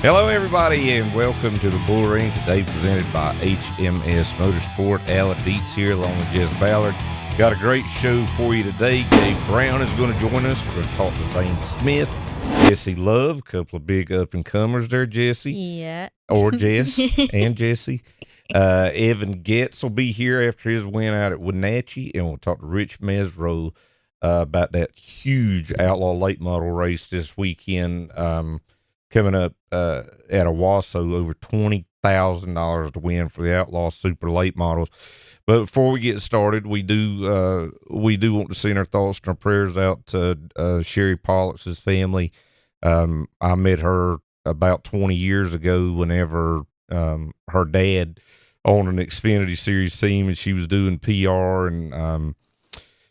Hello, everybody, and welcome to the Bullring, today presented by HMS Motorsport. Alan Dietz here, along with Jess Ballard. Got a great show for you today. Gabe Brown is going to join us. We're going to talk to Zane Smith, Jesse Love, a couple of big up-and-comers there, Jesse. Yeah. Or Jess and Jesse. Evan Goetz will be here after his win out at Wenatchee, and we'll talk to Rich Meserau about that huge outlaw late model race this weekend coming up at Owasso, over $20,000 to win for the outlaw super late models. But before we get started, we do want to send our thoughts and our prayers out to Sherry Pollock's family. I met her about 20 years ago whenever her dad owned an Xfinity Series team, and she was doing PR, and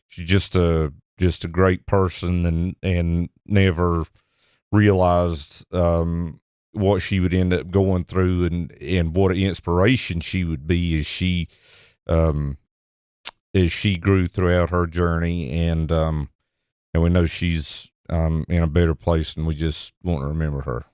she's just a great person, and never realized what she would end up going through, and what an inspiration she would be as she grew throughout her journey, and we know she's in a better place, and we just want to remember her.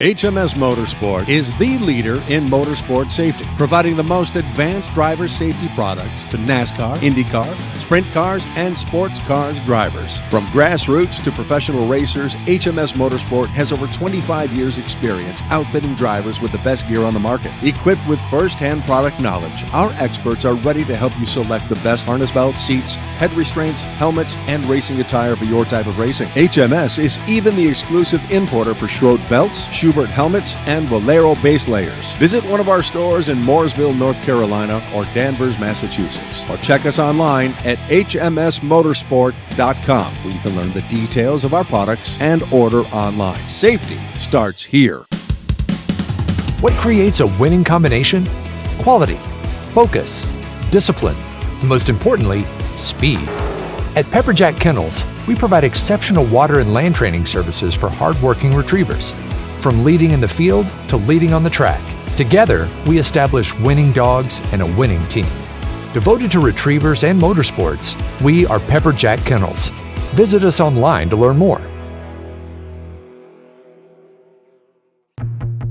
HMS Motorsport is the leader in motorsport safety, providing the most advanced driver safety products to NASCAR, IndyCar, sprint cars, and sports cars drivers. From grassroots to professional racers, HMS Motorsport has over 25 years' experience outfitting drivers with the best gear on the market. Equipped with first-hand product knowledge, our experts are ready to help you select the best harness belts, seats, head restraints, helmets, and racing attire for your type of racing. HMS is even the exclusive importer for Schroed belts, Schubert helmets, and Valero base layers. Visit one of our stores in Mooresville, North Carolina, or Danvers, Massachusetts, or check us online at hmsmotorsport.com, where you can learn the details of our products and order online. Safety starts here. What creates a winning combination? Quality, focus, discipline, and most importantly, speed. At Pepperjack Kennels, we provide exceptional water and land training services for hardworking retrievers. From leading in the field to leading on the track, together we establish winning dogs and a winning team. Devoted to retrievers and motorsports, we are Pepperjack Kennels. Visit us online to learn more.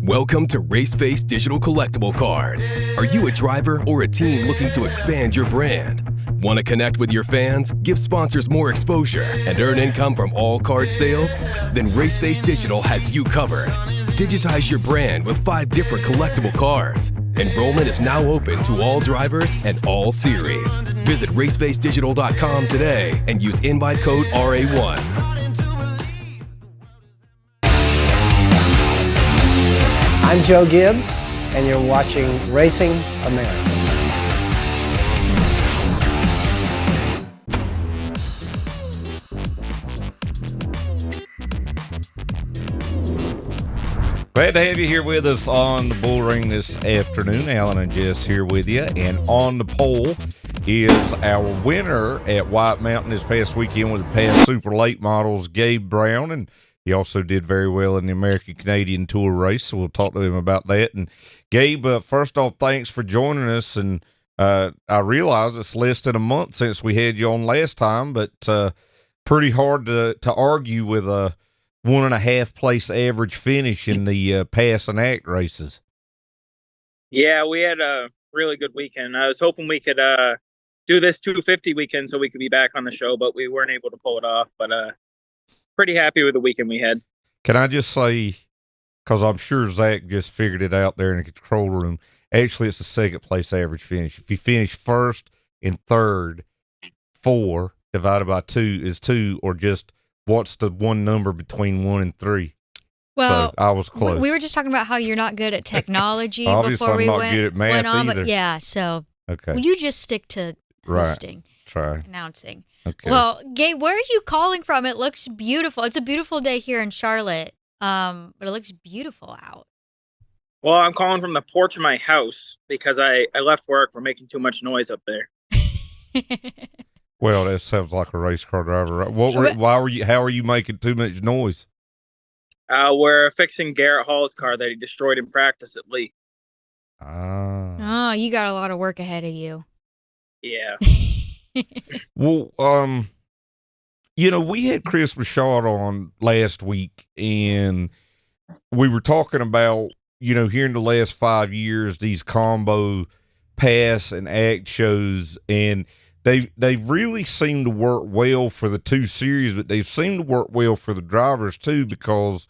Welcome to Raceface Digital Collectible Cards. Are you a driver or a team looking to expand your brand? Want to connect with your fans, give sponsors more exposure, and earn income from all card sales? Then Raceface Digital has you covered. Digitize your brand with 5 different collectible cards. Enrollment is now open to all drivers and all series. Visit racefacedigital.com today and use invite code RA1. I'm Joe Gibbs, and you're watching Racing America. Glad to have you here with us on the Bullring this afternoon. Alan and Jess here with you, and on the pole is our winner at White Mountain this past weekend with the past super late models, Gabe Brown, and he also did very well in the American Canadian Tour race, so we'll talk to him about that. And Gabe, first off, thanks for joining us, and I realize it's less than a month since we had you on last time, but pretty hard to argue with a 1.5 place average finish in the pass and act races. Yeah, we had a really good weekend. I was hoping we could do this 250 weekend so we could be back on the show, but we weren't able to pull it off. But pretty happy with the weekend we had. Can I just say, because I'm sure Zach just figured it out there in the control room, actually it's a 2nd place average finish. If you finish 1st and 3rd, 4 divided by 2 is 2, or just what's the one number between 1 and 3? Well, so I was close. We were just talking about how you're not good at technology Obviously, before we I'm not good at math on, either. But yeah, so okay. You just stick to hosting, announcing. Okay. Well, Gabe, where are you calling from? It looks beautiful. It's a beautiful day here in Charlotte, but it looks beautiful out. Well, I'm calling from the porch of my house because I left work for making too much noise up there. Well, that sounds like a race car driver. Right? How are you making too much noise? We're fixing Garrett Hall's car that he destroyed in practice at Lee. Oh, you got a lot of work ahead of you. Yeah. Well, We had Chris Rashad on last week, and we were talking about, here in the last 5 years, these combo pass and act shows, and they've really seemed to work well for the two series, but they've seemed to work well for the drivers too, because,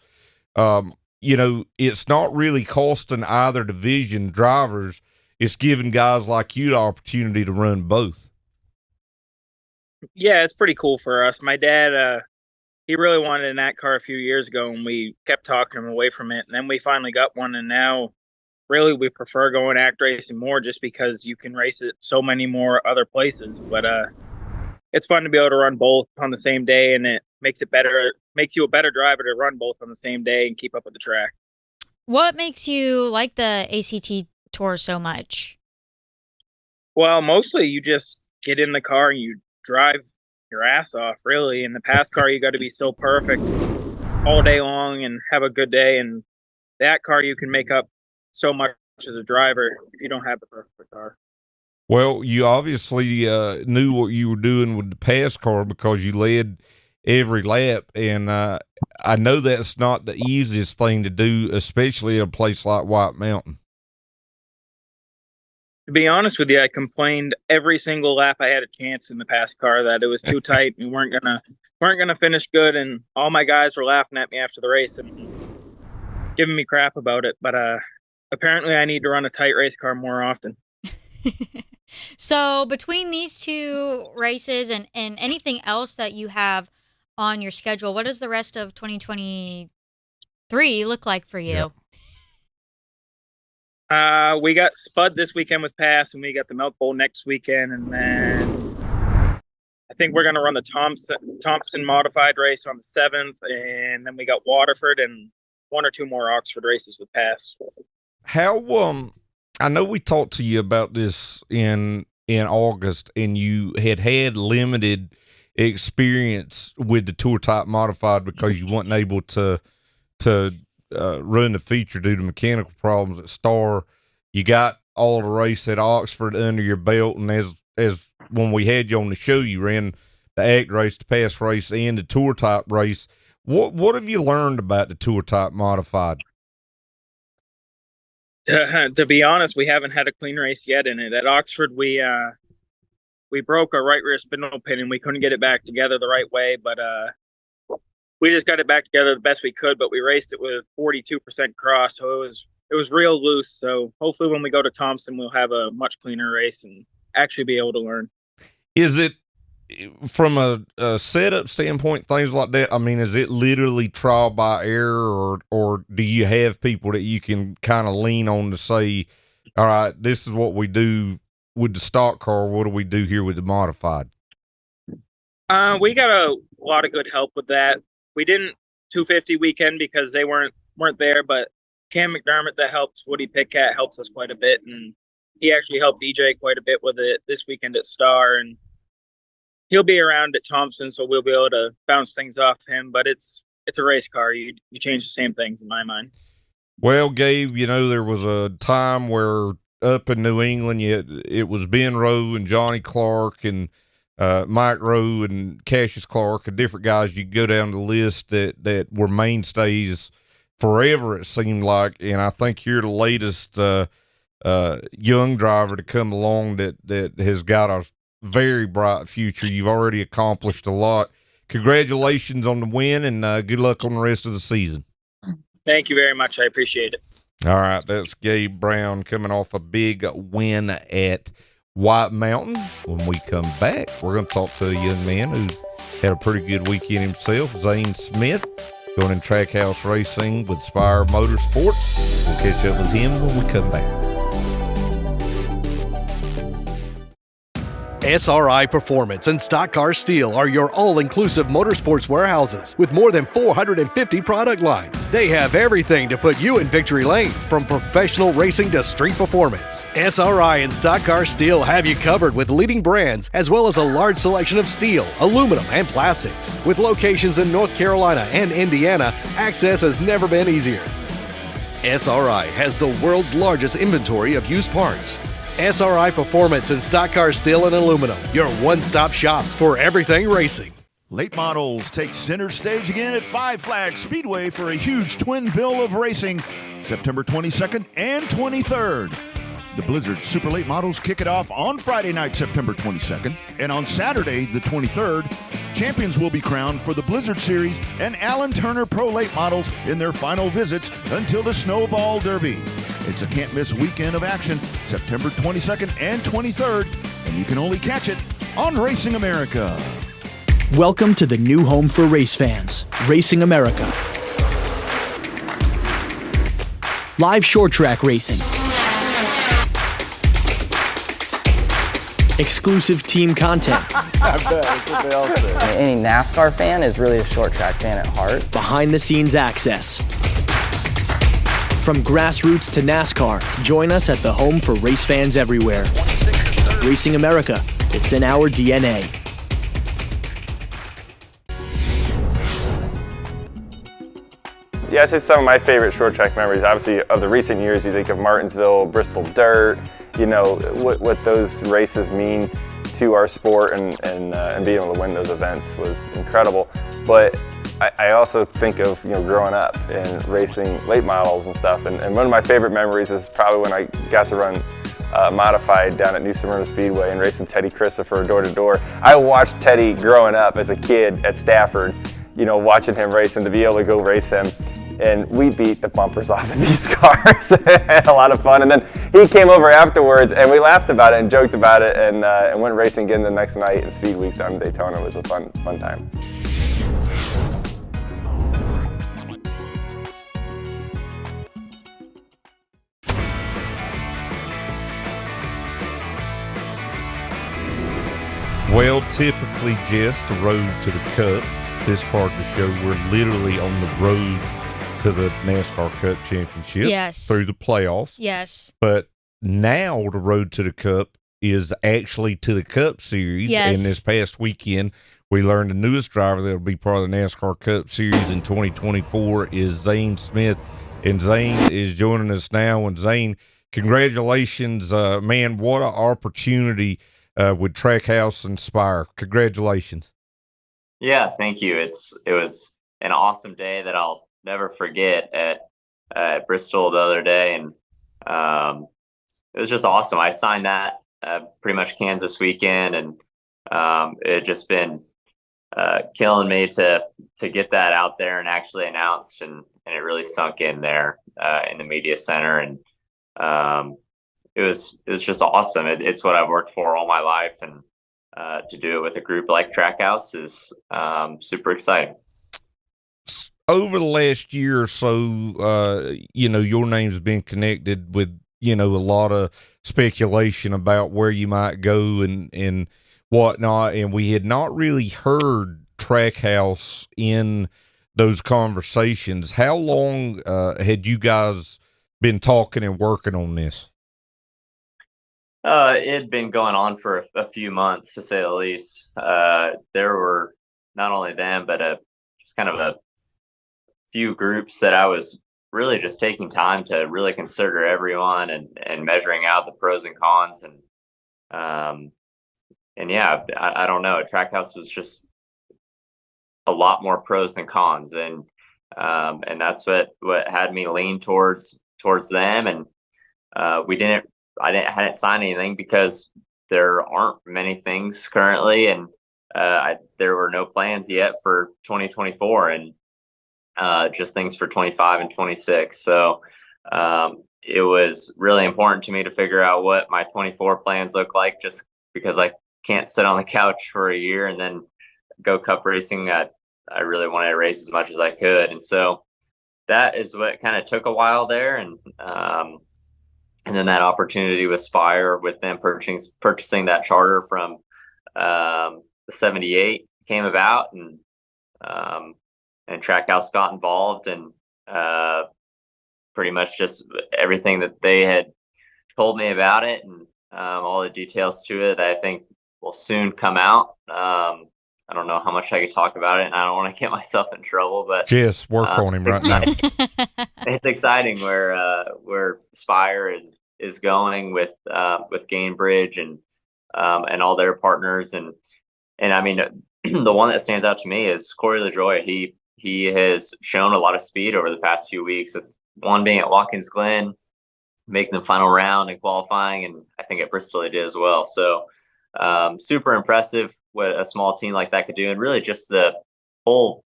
it's not really costing either division drivers. It's giving guys like you the opportunity to run both. Yeah, it's pretty cool for us. My dad, he really wanted a NAT car a few years ago, and we kept talking him away from it. And then we finally got one, and now really we prefer going act racing more, just because you can race it so many more other places. But it's fun to be able to run both on the same day, and it makes it better. It makes you a better driver to run both on the same day and keep up with the track. What makes you like the ACT Tour so much? Well, mostly you just get in the car and you drive your ass off, really. In the past car, you got to be so perfect all day long and have a good day. And that car, you can make up so much as a driver if you don't have the perfect car. Well, you obviously knew what you were doing with the pass car, because you led every lap. And I know that's not the easiest thing to do, especially at a place like White Mountain. To be honest with you, I complained every single lap I had a chance in the past car that it was too tight and we weren't gonna finish good, and all my guys were laughing at me after the race and giving me crap about it. But apparently I need to run a tight race car more often. So between these two races and anything else that you have on your schedule, what does the rest of 2023 look like for you? Yeah. We got Spud this weekend with Pass, and we got the Milk Bowl next weekend, and then I think we're going to run the Thompson modified race on the 7th, and then we got Waterford and one or two more Oxford races with Pass. How I know we talked to you about this in August, and you had limited experience with the Tour Type modified because you weren't able to run the feature due to mechanical problems at Star. You got all the race at Oxford under your belt, and as when we had you on the show, you ran the act race, the pass race, and the Tour Type race. What have you learned about the Tour Type modified? To be honest, we haven't had a clean race yet in it. At Oxford, we broke our right rear spindle pin and we couldn't get it back together the right way, but we just got it back together the best we could. But we raced it with 42% cross, so it was real loose. So hopefully when we go to Thompson, we'll have a much cleaner race and actually be able to learn. Is it, from a setup standpoint, things like that, I mean, is it literally trial by error, or do you have people that you can kind of lean on to say, all right, this is what we do with the stock car, what do we do here with the modified? We got a lot of good help with that. We didn't 250 weekend because they weren't there, but Cam McDermott that helps Woody Pitcat helps us quite a bit, and he actually helped DJ quite a bit with it this weekend at Star, and he'll be around at Thompson, so we'll be able to bounce things off him. But it's a race car. You change the same things in my mind. Well, Gabe, there was a time where up in New England, it was Ben Rowe and Johnny Clark and Mike Rowe and Cassius Clark and different guys. You go down the list that were mainstays forever, it seemed like. And I think you're the latest young driver to come along that has got a very bright future. You've already accomplished a lot. Congratulations on the win, and good luck on the rest of the season. Thank you very much. I appreciate it. All right, that's Gabe Brown coming off a big win at White Mountain. When we come back, we're going to talk to a young man who had a pretty good weekend himself, Zane Smith, going in Trackhouse Racing with Spire Motorsports. We'll catch up with him when we come back. SRI Performance and Stock Car Steel are your all-inclusive motorsports warehouses with more than 450 product lines. They have everything to put you in victory lane, from professional racing to street performance. SRI and Stock Car Steel have you covered with leading brands as well as a large selection of steel, aluminum, and plastics. With locations in North Carolina and Indiana, access has never been easier. SRI has the world's largest inventory of used parts. SRI Performance and Stock Car Steel and Aluminum, your one-stop shops for everything racing. Late models take center stage again at Five Flags Speedway for a huge twin bill of racing, September 22nd and 23rd. The Blizzard Super Late Models kick it off on Friday night, September 22nd, and on Saturday, the 23rd, champions will be crowned for the Blizzard Series and Alan Turner Pro Late Models in their final visits until the Snowball Derby. It's a can't-miss weekend of action, September 22nd and 23rd, and you can only catch it on Racing America. Welcome to the new home for race fans, Racing America. Live short track racing. Exclusive team content. I bet, that's what they all say. Any NASCAR fan is really a short track fan at heart. Behind the scenes access. From grassroots to NASCAR, join us at the home for race fans everywhere. Racing America, it's in our DNA. Yeah, I'd say some of my favorite short track memories, obviously, of the recent years. You think of Martinsville, Bristol Dirt, you know, what those races mean to our sport, and being able to win those events was incredible. But I also think of, you know, growing up and racing late models and stuff. And one of my favorite memories is probably when I got to run modified down at New Smyrna Speedway and racing Teddy Christopher door to door. I watched Teddy growing up as a kid at Stafford, you know, watching him race, and to be able to go race him. And we beat the bumpers off of these cars. Had a lot of fun. And then he came over afterwards, and we laughed about it and joked about it, and went racing again the next night in Speed Weeks down in Daytona. It was a fun time. Well, typically just the road to the Cup. This part of the show, we're literally on the road to the NASCAR Cup Championship. Yes. Through the playoffs. Yes. But now the road to the Cup is actually to the Cup Series. Yes. And this past weekend, we learned the newest driver that will be part of the NASCAR Cup Series in 2024 is Zane Smith. And Zane is joining us now. And Zane, congratulations, man, what an opportunity with Trackhouse Inspire. Congratulations. Yeah, thank you. It was an awesome day that I'll never forget at Bristol the other day, and it was just awesome. I signed that pretty much Kansas weekend, and it just been killing me to get that out there and actually announced, and it really sunk in there in the media center, and it was just awesome. It's what I've worked for all my life, and to do it with a group like Trackhouse is super exciting. Over the last year or so, you know, your name's been connected with, you know, a lot of speculation about where you might go and whatnot, and we had not really heard Trackhouse in those conversations. How long had you guys been talking and working on this? It had been going on for a few months, to say the least. There were not only them, but just kind of a few groups that I was really just taking time to really consider everyone and measuring out the pros and cons. And yeah, I don't know. Trackhouse was just a lot more pros than cons. And that's what had me lean towards them. And I hadn't signed anything because there aren't many things currently, and there were no plans yet for 2024, and just things for 25 and 26. So it was really important to me to figure out what my 24 plans look like, just because I can't sit on the couch for a year and then go cup racing. I really wanted to race as much as I could, and so that is what kind of took a while there, and then that opportunity with Spire, with them purchasing that charter from the 78 came about, and Trackhouse got involved, and pretty much just everything that they had told me about it, and all the details to it, I think will soon come out. I don't know how much I could talk about it, and I don't want to get myself in trouble, but just work on him right now. It's exciting where Spire is going with Gainbridge and all their partners, and I mean, the one that stands out to me is Corey LaJoie. He has shown a lot of speed over the past few weeks, with one being at Watkins Glen, making the final round and qualifying, and I think at Bristol he did as well. So super impressive what a small team like that could do. And really just the whole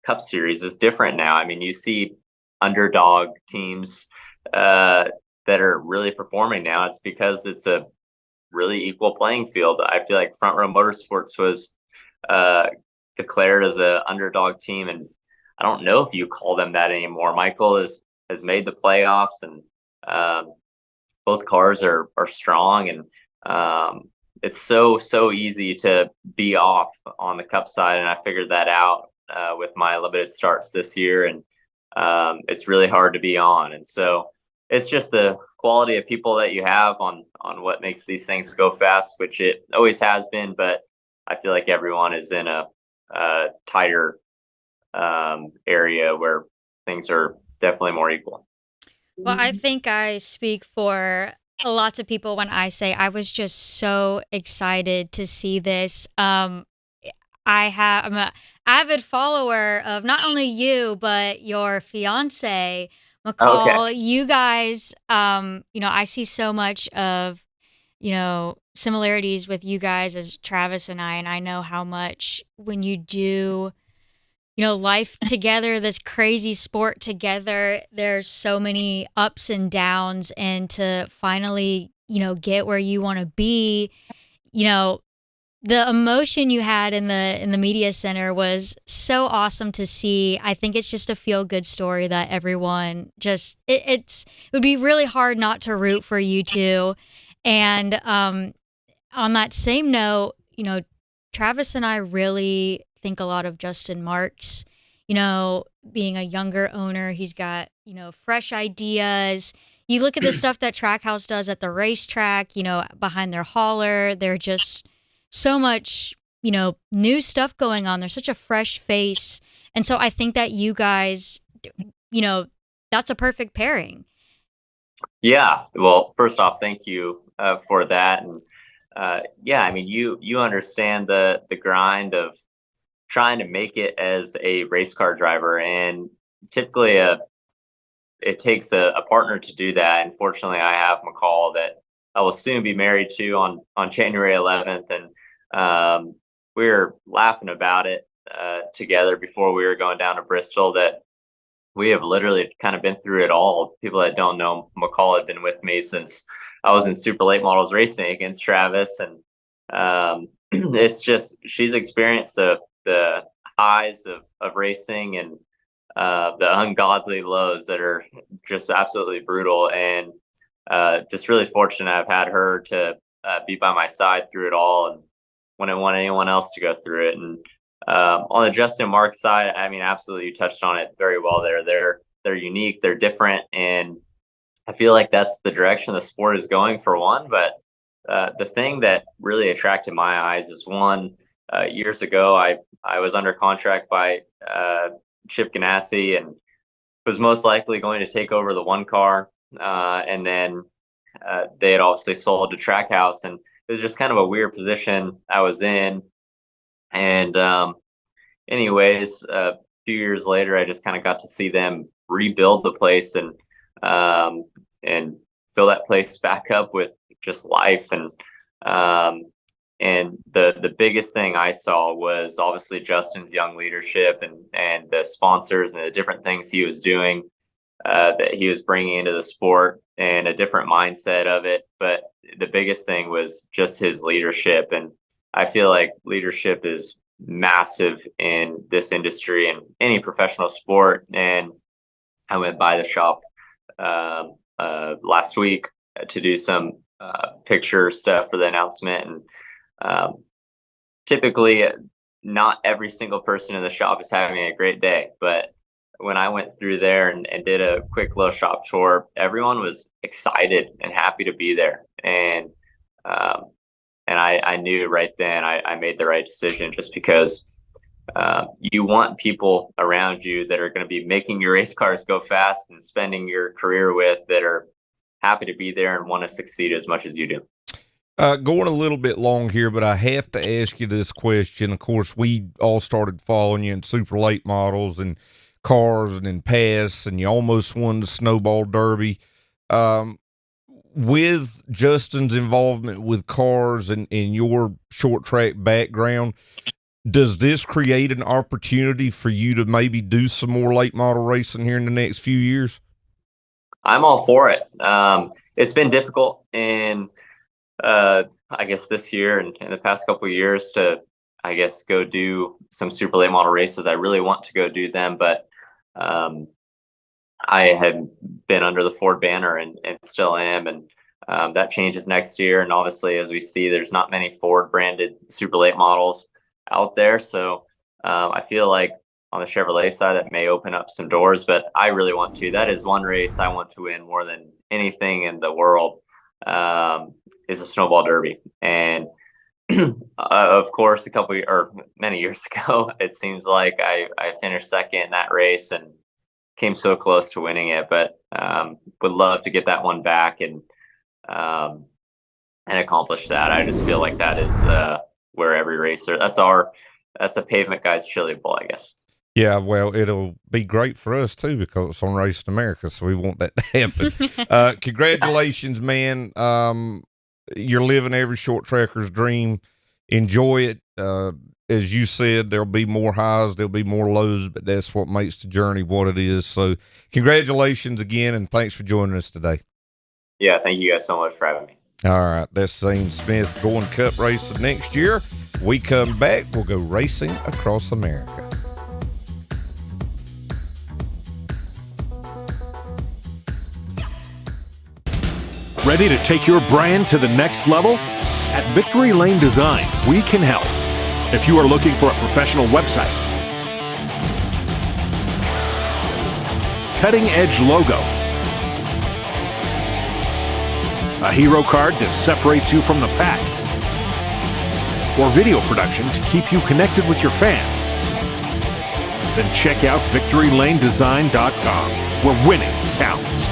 Cup Series is different now. I mean, you see underdog teams that are really performing now. It's because it's a really equal playing field. I feel like Front Row Motorsports was declared as a underdog team, and I don't know if you call them that anymore. Michael has made the playoffs, and both cars are strong, and it's so easy to be off on the Cup side, and I figured that out with my limited starts this year, and it's really hard to be on. And so it's just the quality of people that you have on what makes these things go fast, which it always has been, but I feel like everyone is in a tighter area where things are definitely more equal. Well, I think I speak for lots of people when I say I was just so excited to see this. I'm an avid follower of not only you, but your fiance, McCall. Okay. You guys, I see so much of, similarities with you guys as Travis and I know how much when you do, life together, this crazy sport together, there's so many ups and downs, and to finally, get where you want to be, the emotion you had in the media center was so awesome to see. I think it's just a feel good story that everyone just, it would be really hard not to root for you two. And, on that same note, Travis and I really think a lot of Justin Marks, being a younger owner. He's got, fresh ideas. You look at the stuff that Trackhouse does at the racetrack, behind their hauler. They're just so much, new stuff going on. There's such a fresh face. And so I think that you guys, that's a perfect pairing. Yeah. Well, first off, thank you for that. And I mean, you understand the grind of trying to make it as a race car driver, and typically it takes a partner to do that. And fortunately, I have McCall that I will soon be married to on January 11th, and we were laughing about it together before we were going down to Bristol, that we have literally kind of been through it all. People that don't know, McCall had been with me since I was in super late models racing against Travis, and it's just, she's experienced the highs of racing and the ungodly lows that are just absolutely brutal. And just really fortunate I've had her to be by my side through it all, and wouldn't want anyone else to go through it. And on the Justin Marks side, I mean, absolutely, you touched on it very well there. They're unique, they're different, and I feel like that's the direction the sport is going, for one. But the thing that really attracted my eyes is, one, years ago, I was under contract by Chip Ganassi, and was most likely going to take over the one car. And then they had obviously sold to Trackhouse, and it was just kind of a weird position I was in. And anyways, a few years later, I just kind of got to see them rebuild the place and fill that place back up with just life. And the biggest thing I saw was obviously Justin's young leadership and the sponsors and the different things he was doing, that he was bringing into the sport, and a different mindset of it. But the biggest thing was just his leadership. And I feel like leadership is massive in this industry and any professional sport. And I went by the shop last week to do some picture stuff for the announcement. And typically, not every single person in the shop is having a great day. But when I went through there and did a quick little shop tour, everyone was excited and happy to be there. And I knew right then I made the right decision, just because you want people around you that are going to be making your race cars go fast and spending your career with, that are happy to be there and want to succeed as much as you do. Going a little bit long here, but I have to ask you this question. Of course, we all started following you in super late models and cars and in pass, and you almost won the Snowball Derby. With Justin's involvement with cars and your short track background, does this create an opportunity for you to maybe do some more late model racing here in the next few years? I'm all for it. It's been difficult in, I guess, this year and in the past couple of years to, I guess, go do some super late model races. I really want to go do them, but I had been under the Ford banner and still am. And that changes next year. And obviously, as we see, there's not many Ford branded super late models out there. So I feel like on the Chevrolet side, that may open up some doors, but I really want to. That is one race I want to win more than anything in the world, is a Snowball Derby. And of course, many years ago, it seems like I finished second in that race and came so close to winning it, but would love to get that one back and accomplish that. I just feel like that is where every racer, that's a pavement guy's chili bowl, I guess. Yeah, well, it'll be great for us too because it's on Racing America, so we want that to happen. Congratulations, man. You're living every short tracker's dream. Enjoy it. As you said, there'll be more highs, there'll be more lows, but that's what makes the journey what it is. So congratulations again, and thanks for joining us today. Yeah, thank you guys so much for having me. All right, that's Zane Smith going Cup racing next year. We come back, we'll go racing across America. Ready to take your brand to the next level? At Victory Lane Design, we can help. If you are looking for a professional website, cutting-edge logo, a hero card that separates you from the pack, or video production to keep you connected with your fans, then check out VictoryLaneDesign.com, where winning counts.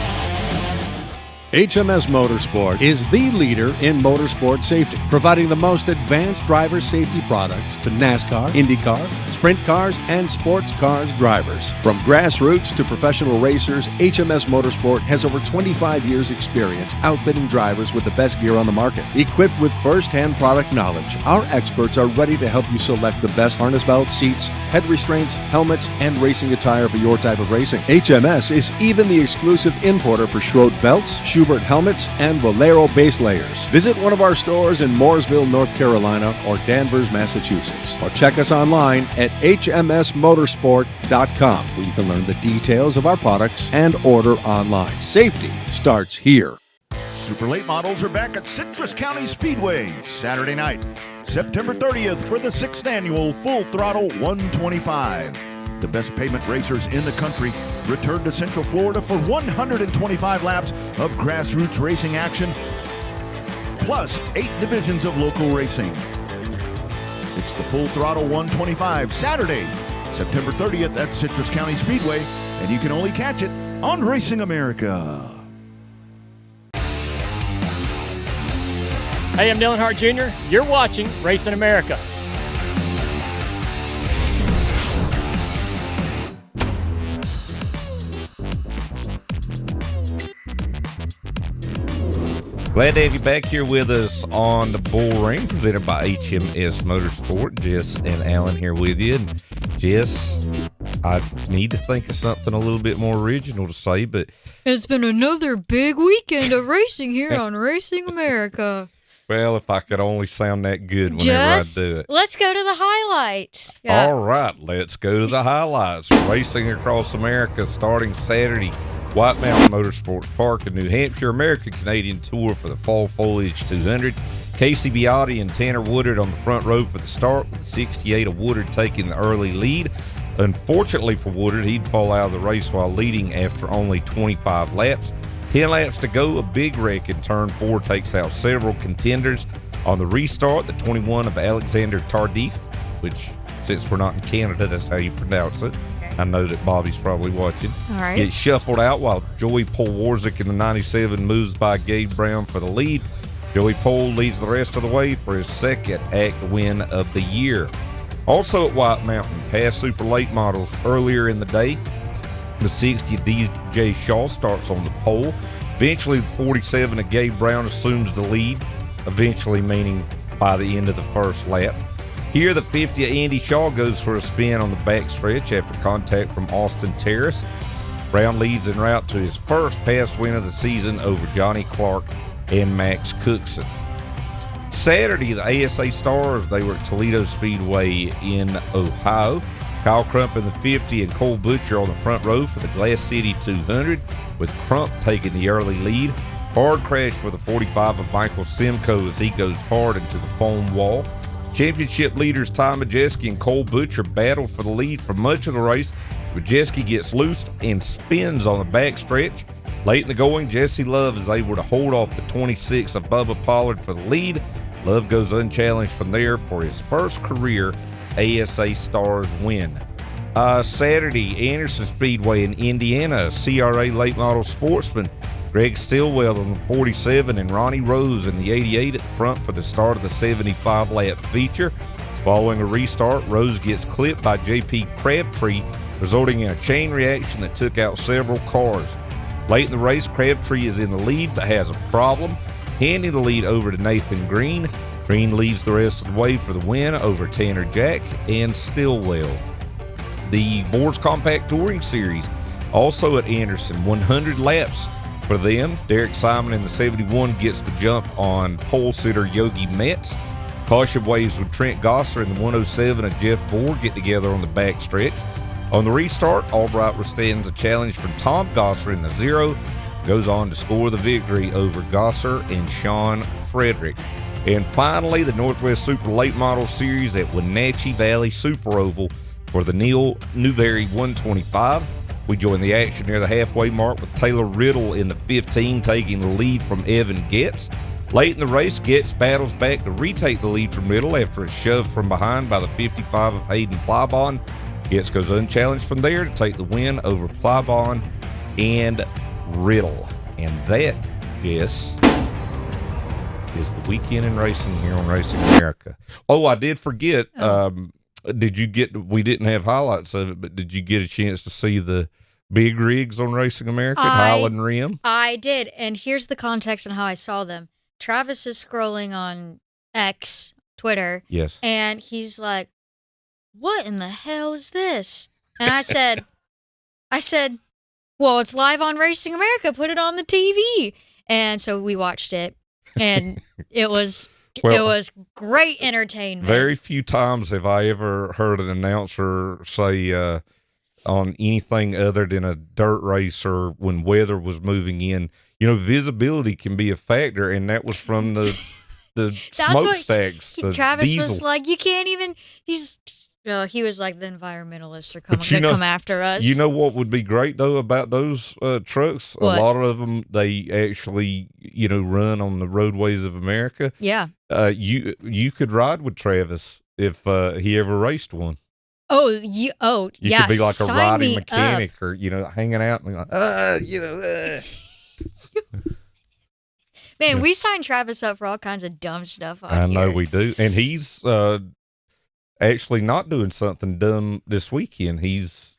HMS Motorsport is the leader in motorsport safety, providing the most advanced driver safety products to NASCAR, IndyCar, sprint cars, and sports cars drivers. From grassroots to professional racers, HMS Motorsport has over 25 years' experience outfitting drivers with the best gear on the market. Equipped with first-hand product knowledge, our experts are ready to help you select the best harness belts, seats, head restraints, helmets, and racing attire for your type of racing. HMS is even the exclusive importer for Schroed belts, Schubert helmets, and Valero base layers. Visit one of our stores in Mooresville, North Carolina, or Danvers, Massachusetts, or check us online at hmsmotorsport.com, where you can learn the details of our products and order online. Safety starts here. Super late models are back at Citrus County Speedway Saturday night, September 30th for the 6th annual Full Throttle 125. The best pavement racers in the country return to Central Florida for 125 laps of grassroots racing action, plus 8 divisions of local racing. It's the Full Throttle 125, Saturday, September 30th at Citrus County Speedway, and you can only catch it on Racing America. Hey, I'm Dylan Hart Jr. You're watching Racing America. Glad to have you back here with us on the Bullring, presented by HMS Motorsport. Jess and Alan here with you. And Jess, I need to think of something a little bit more original to say, but it's been another big weekend of racing here on Racing America. Well, if I could only sound that good whenever Jess, I do it. Let's go to the highlights. Yeah. All right, let's go to the highlights. Racing across America starting Saturday. White Mountain Motorsports Park in New Hampshire, American-Canadian Tour for the Fall Foliage 200. Casey Biotti and Tanner Woodard on the front row for the start, with 68 of Woodard taking the early lead. Unfortunately for Woodard, he'd fall out of the race while leading after only 25 laps. 10 laps to go, a big wreck in turn 4 takes out several contenders. On the restart, the 21 of Alexander Tardif, which, since we're not in Canada, that's how you pronounce it. I know that Bobby's probably watching. All right. Gets shuffled out while Joey Polwarczyk in the 97 moves by Gabe Brown for the lead. Joey Pohl leads the rest of the way for his second ACT win of the year. Also at White Mountain, past Super Late Models earlier in the day, the 60 of DJ Shaw starts on the pole. Eventually, the 47 of Gabe Brown assumes the lead, eventually meaning by the end of the first lap. Here, the 50 of Andy Shaw goes for a spin on the backstretch after contact from Austin Terrace. Brown leads en route to his first pass win of the season over Johnny Clark and Max Cookson. Saturday, the ASA Stars, they were at Toledo Speedway in Ohio. Kyle Crump in the 50 and Cole Butcher on the front row for the Glass City 200, with Crump taking the early lead. Hard crash for the 45 of Michael Simcoe as he goes hard into the foam wall. Championship leaders Ty Majeski and Cole Butcher battle for the lead for much of the race. Majeski gets loose and spins on the backstretch. Late in the going, Jesse Love is able to hold off the 26 of Bubba Pollard for the lead. Love goes unchallenged from there for his first career ASA Stars win. Saturday, Anderson Speedway in Indiana, CRA Late Model Sportsman. Greg Stillwell on the 47 and Ronnie Rose in the 88 at the front for the start of the 75-lap feature. Following a restart, Rose gets clipped by J.P. Crabtree, resulting in a chain reaction that took out several cars. Late in the race, Crabtree is in the lead but has a problem, handing the lead over to Nathan Green. Green leads the rest of the way for the win over Tanner Jack and Stillwell. The Boards Compact Touring Series, also at Anderson, 100 laps for them. Derek Simon in the 71 gets the jump on pole sitter Yogi Metz. Caution waves with Trent Gosser in the 107 and Jeff Vore get together on the backstretch. On the restart, Albright withstands a challenge from Tom Gosser in the 0, goes on to score the victory over Gosser and Sean Frederick. And finally, the Northwest Super Late Model Series at Wenatchee Valley Super Oval for the Neil Newberry 125. We join the action near the halfway mark with Taylor Riddle in the 15 taking the lead from Evan Goetz. Late in the race, Goetz battles back to retake the lead from Riddle after a shove from behind by the 55 of Hayden Plybon. Goetz goes unchallenged from there to take the win over Plybon and Riddle. And that, Jess, is the weekend in racing here on Racing America. Oh, I did forget. We didn't have highlights of it, but did you get a chance to see the big rigs on Racing America at Highland Rim? I did, and here's the context on how I saw them. Travis is scrolling on X, Twitter. Yes. And he's like, what in the hell is this? And I said, well, it's live on Racing America. Put it on the TV. And so we watched it, and it was great entertainment. Very few times have I ever heard an announcer say on anything other than a dirt race or when weather was moving in, visibility can be a factor, and that was from the smokestacks. Travis diesel. was like, you can't even. He was like, the environmentalists are going to come after us. You know what would be great, though, about those trucks? What? A lot of them, they actually, run on the roadways of America. Yeah. You could ride with Travis if he ever raced one. You could be like a riding mechanic or, hanging out and be like, Man, we signed Travis up for all kinds of dumb stuff on I know here. we do. And he's actually not doing something dumb this weekend. He's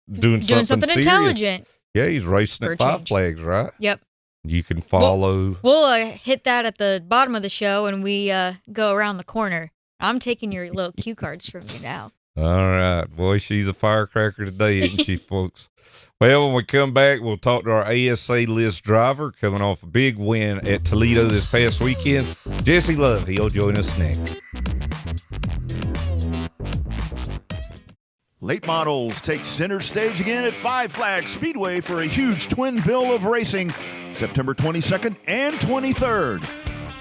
doing something serious. Intelligent. Yeah, he's racing at Five Flags, right? Yep. You can follow. We'll hit that at the bottom of the show when we go around the corner. I'm taking your little cue cards from you now. All right. Boy, she's a firecracker today, isn't she, folks? Well, when we come back, we'll talk to our ASA list driver coming off a big win at Toledo this past weekend, Jesse Love. He'll join us next. Late Models take center stage again at Five Flags Speedway for a huge twin bill of racing, September 22nd and 23rd.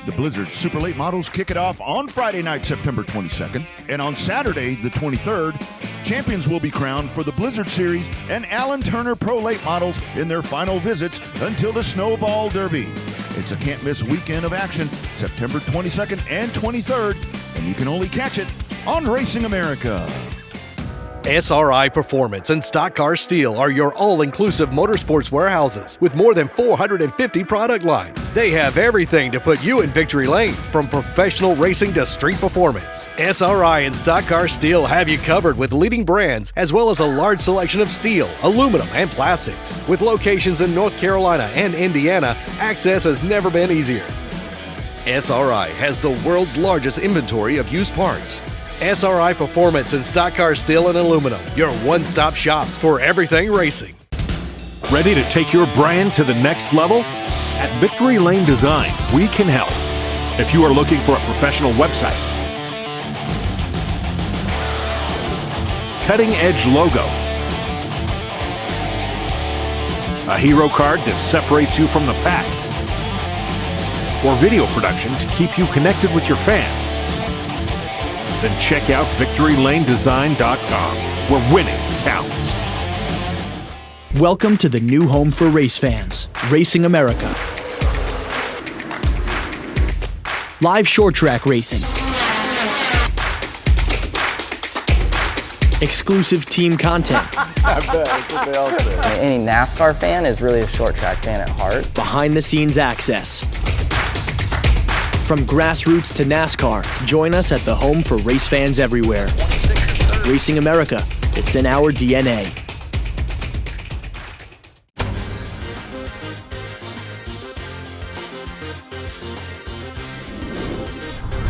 The Blizzard Super Late Models kick it off on Friday night, September 22nd, and on Saturday, the 23rd, champions will be crowned for the Blizzard Series and Alan Turner Pro Late Models in their final visits until the Snowball Derby. It's a can't-miss weekend of action, September 22nd and 23rd, and you can only catch it on Racing America. SRI Performance and Stock Car Steel are your all-inclusive motorsports warehouses with more than 450 product lines. They have everything to put you in victory lane, from professional racing to street performance. SRI and Stock Car Steel have you covered with leading brands as well as a large selection of steel, aluminum, and plastics. With locations in North Carolina and Indiana, access has never been easier. SRI has the world's largest inventory of used parts. SRI Performance and Stock Car Steel and Aluminum, your one-stop shops for everything racing. Ready to take your brand to the next level? At Victory Lane Design, we can help. If you are looking for a professional website, cutting-edge logo, a hero card that separates you from the pack, or video production to keep you connected with your fans, then check out VictoryLaneDesign.com, where winning counts. Welcome to the new home for race fans, Racing America. Live short track racing. Exclusive team content. I bet, that's what they all say. Any NASCAR fan is really a short track fan at heart. Behind the scenes access. From grassroots to NASCAR, join us at the home for race fans everywhere. Racing America, it's in our DNA.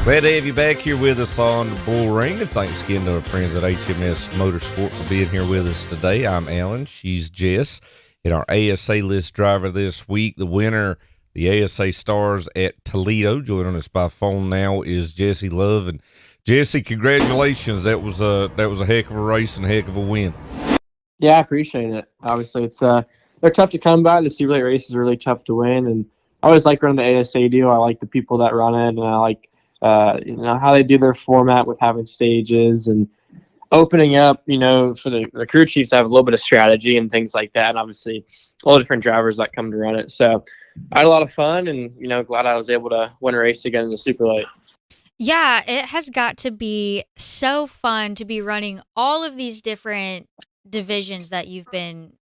Glad to have you back here with us on the Bullring, and thanks again to our friends at HMS Motorsport for being here with us today. I'm Alan, she's Jess, and our ASA list driver this week, the winner, the ASA Stars at Toledo. Joining us by phone now is Jesse Love. And Jesse, congratulations. That was a heck of a race and a heck of a win. Yeah, I appreciate it. Obviously, it's they're tough to come by. The Super Late race is really tough to win, and I always like running the ASA deal. I like the people that run it, and I like how they do their format with having stages and opening up, for the crew chiefs to have a little bit of strategy and things like that, and obviously all the different drivers that come to run it. So I had a lot of fun, and glad I was able to win a race again in the Super Late. Yeah, it has got to be so fun to be running all of these different divisions that you've been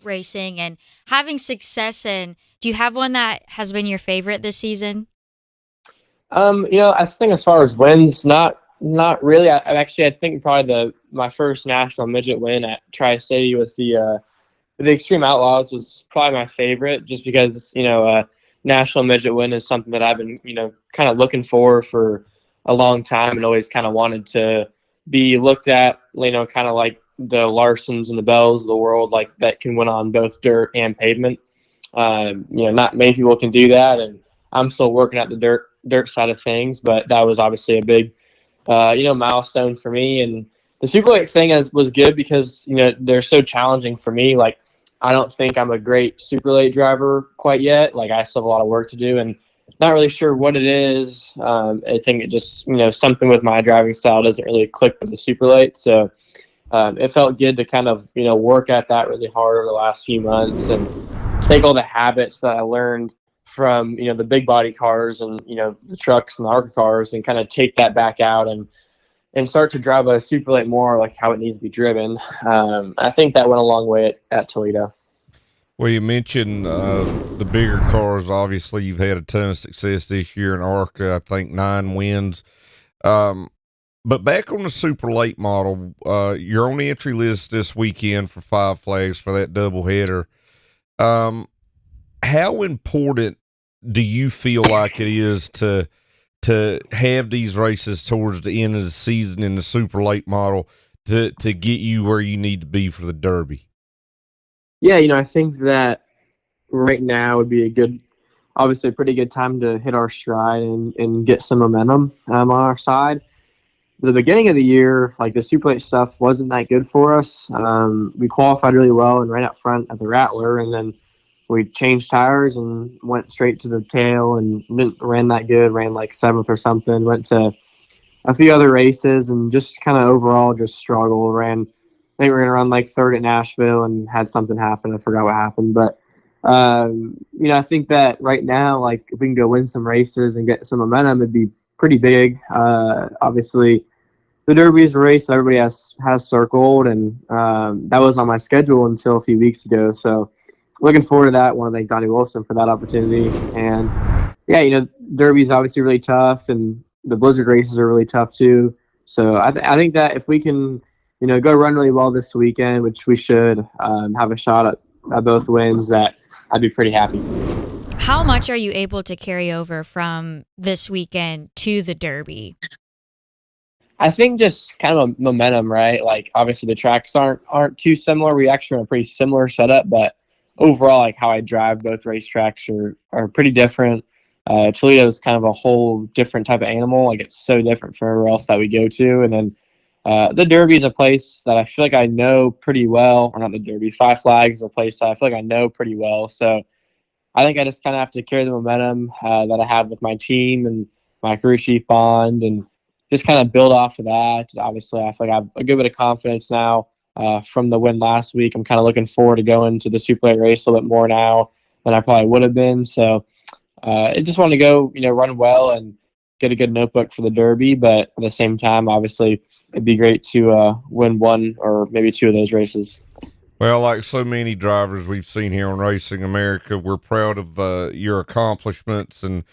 racing and having success in. Do you have one that has been your favorite this season? I think as far as wins, not really. I think probably my first national midget win at Tri-City with the Extreme Outlaws was probably my favorite, just because national midget win is something that I've been kind of looking for a long time, and always kind of wanted to be looked at, kind of like the Larsons and the Bells of the world, like that can win on both dirt and pavement. Not many people can do that, and I'm still working at the dirt side of things, but that was obviously a big milestone for me. And the Super Late thing was good because they're so challenging for me. Like, I don't think I'm a great Super Late driver quite yet. Like, I still have a lot of work to do, and not really sure what it is. I think it just something with my driving style doesn't really click with the Super Late. So it felt good to kind of work at that really hard over the last few months and take all the habits that I learned from the big body cars and the trucks and the ARCA cars, and kind of take that back out and start to drive a Super Late more like how it needs to be driven. I think that went a long way at Toledo. Well, you mentioned the bigger cars. Obviously, you've had a ton of success this year in ARCA. I think 9 wins. But back on the Super Late model, you're on the entry list this weekend for 5 Flags for that doubleheader. How important do you feel like it is to have these races towards the end of the season in the Super Late model to get you where you need to be for the Derby? Yeah, I think that right now would be obviously a pretty good time to hit our stride and get some momentum on our side. The beginning of the year, like the Super Late stuff wasn't that good for us. We qualified really well and ran up front at the Rattler, and then we changed tires and went straight to the tail and didn't ran that good, ran like 7th or something, went to a few other races and just kind of overall just struggled. I think we were going to run like 3rd at Nashville and had something happen. I forgot what happened. But, I think that right now, like if we can go win some races and get some momentum, it'd be pretty big. Obviously, the Derby is a race that everybody has circled, and that was on my schedule until a few weeks ago. So looking forward to that. I want to thank Donnie Wilson for that opportunity. And yeah, Derby is obviously really tough, and the Blizzard races are really tough too. So I think that if we can, go run really well this weekend, which we should, have a shot at both wins, that I'd be pretty happy. How much are you able to carry over from this weekend to the Derby? I think just kind of a momentum, right? Like obviously the tracks aren't too similar. We actually are a pretty similar setup, but overall, like how I drive both racetracks are pretty different. Toledo is kind of a whole different type of animal. Like it's so different from everywhere else that we go to. And then the Derby is a place that I feel like I know pretty well. Or not the Derby, Five Flags is a place that I feel like I know pretty well. So I think I just kind of have to carry the momentum that I have with my team and my crew chief Bond, and just kind of build off of that. Obviously, I feel like I have a good bit of confidence now from the win last week. I'm kind of looking forward to going to the Super Late race a little bit more now than I probably would have been. So I just want to go, run well and get a good notebook for the Derby. But at the same time, obviously, it'd be great to win one or maybe two of those races. Well, like so many drivers we've seen here on Racing America, we're proud of your accomplishments and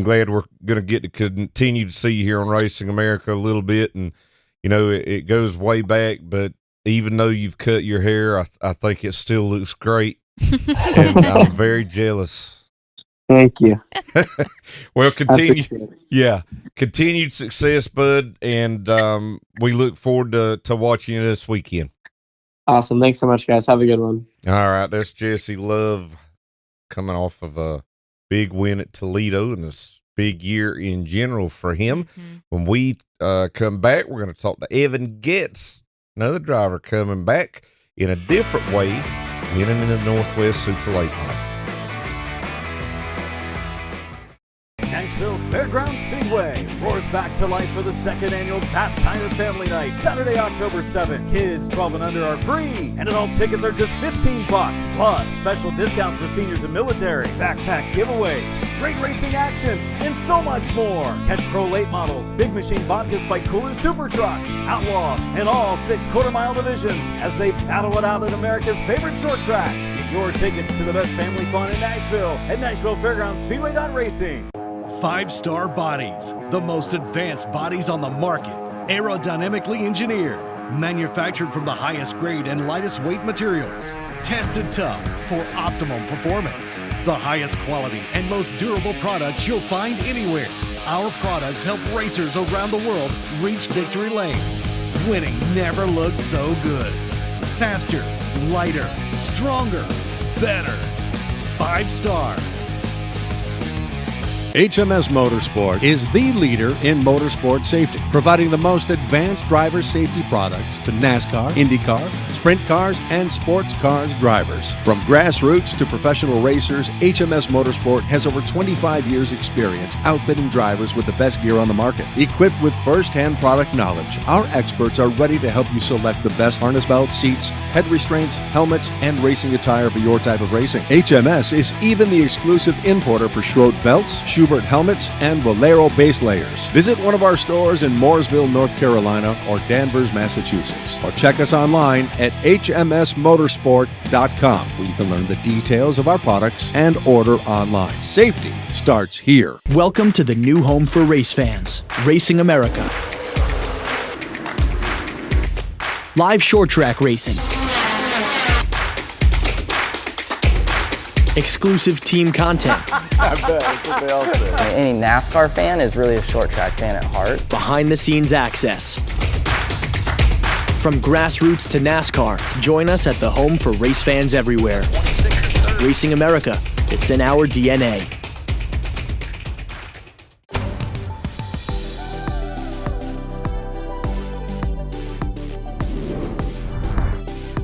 glad we're going to get to continue to see you here on Racing America a little bit. And, it goes way back, but even though you've cut your hair, I think it still looks great. And I'm very jealous. Thank you. Well, continued success, bud. And we look forward to watching you this weekend. Awesome. Thanks so much, guys. Have a good one. All right. That's Jesse Love coming off of a big win at Toledo and this big year in general for him. Mm-hmm. When we come back, we're going to talk to Evan Goetz, another driver coming back in a different way, winning in the Northwest Super Late Model. Nashville Fairgrounds Speedway roars back to life for the second annual Bass Tire Family Night, Saturday, October 7th. Kids 12 and under are free, and adult tickets are just $15. Plus, special discounts for seniors and military, backpack giveaways, great racing action, and so much more. Catch pro late models, big machine vodka spike coolers, super trucks, outlaws, and all 6 quarter-mile divisions as they battle it out at America's favorite short track. Get your tickets to the best family fun in Nashville at Nashville Fairgrounds Speedway.racing. 5-star bodies, the most advanced bodies on the market, aerodynamically engineered, manufactured from the highest grade and lightest weight materials, tested tough for optimum performance, the highest quality and most durable products you'll find anywhere. Our products help racers around the world reach victory lane. Winning never looked so good. Faster, lighter, stronger, better. 5-star. HMS Motorsport is the leader in motorsport safety, providing the most advanced driver safety products to NASCAR, IndyCar, sprint cars, and sports cars drivers. From grassroots to professional racers, HMS Motorsport has over 25 years' experience outfitting drivers with the best gear on the market. Equipped with first-hand product knowledge, our experts are ready to help you select the best harness belts, seats, head restraints, helmets, and racing attire for your type of racing. HMS is even the exclusive importer for Schroed belts, Schubert helmets, and Valero base layers. Visit one of our stores in Mooresville, North Carolina, or Danvers, Massachusetts, or check us online at hmsmotorsport.com, where you can learn the details of our products and order online. Safety starts here. Welcome to the new home for race fans, Racing America. Live short track racing. Exclusive team content. I bet, that's what they all say. Any NASCAR fan is really a short track fan at heart. Behind the scenes access. From grassroots to NASCAR, join us at the home for race fans everywhere. Racing America, it's in our DNA.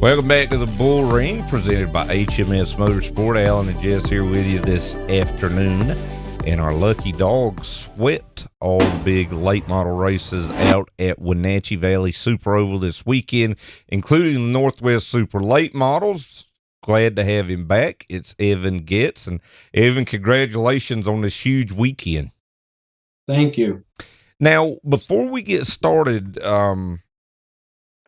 Welcome back to the Bullring, presented by HMS Motorsport. Alan and Jess here with you this afternoon. And our lucky dogs swept all the big late model races out at Wenatchee Valley Super Oval this weekend, including the Northwest Super Late Models. Glad to have him back. It's Evan Goetz. And Evan, congratulations on this huge weekend. Thank you. Now, before we get started, and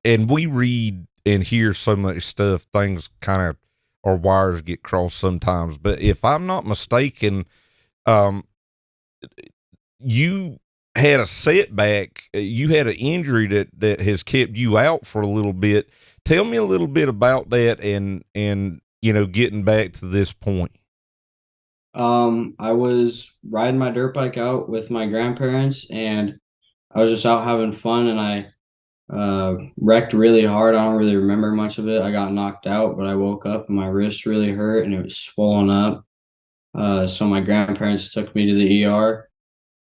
we read and hear so much stuff, things kind of, our wires get crossed sometimes. But if I'm not mistaken, you had a setback. You had an injury that has kept you out for a little bit. Tell me a little bit about that and getting back to this point. I was riding my dirt bike out with my grandparents, and I was just out having fun, and I wrecked really hard. I don't really remember much of it. I got knocked out, but I woke up and my wrist really hurt and it was swollen up. So my grandparents took me to the ER,